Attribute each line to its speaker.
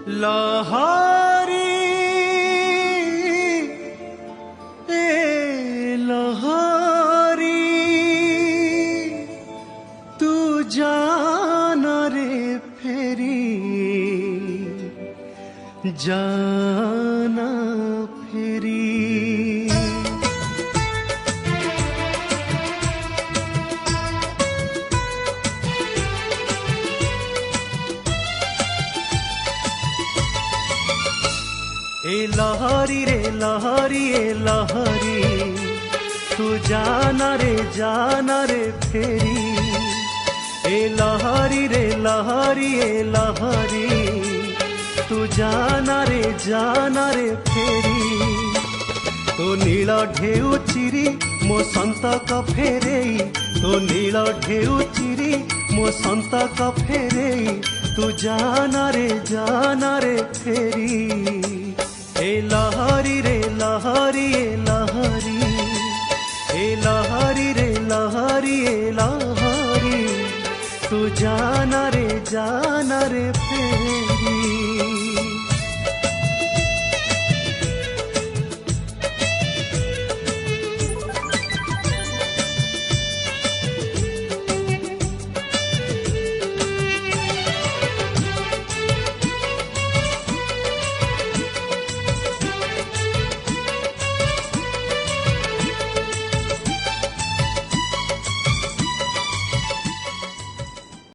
Speaker 1: लहारी लहारी तू जाना रे फेरी जाना फेरी। ए लहरी रे लहरी ए लहरी तू जाना रे फेरी। ए लहरी रे लहरी ए लहरी तू जाना रे फेरी। तो नील ढेउ चिरी मो संतक फेरेई, तो नील ढेउ चिरी मो संतक फेरेई तू जाना रे फेरी। ए लहरी रे लहरी ए लहरी ए लहरी रे लहरी ए लहरी तू जाना रे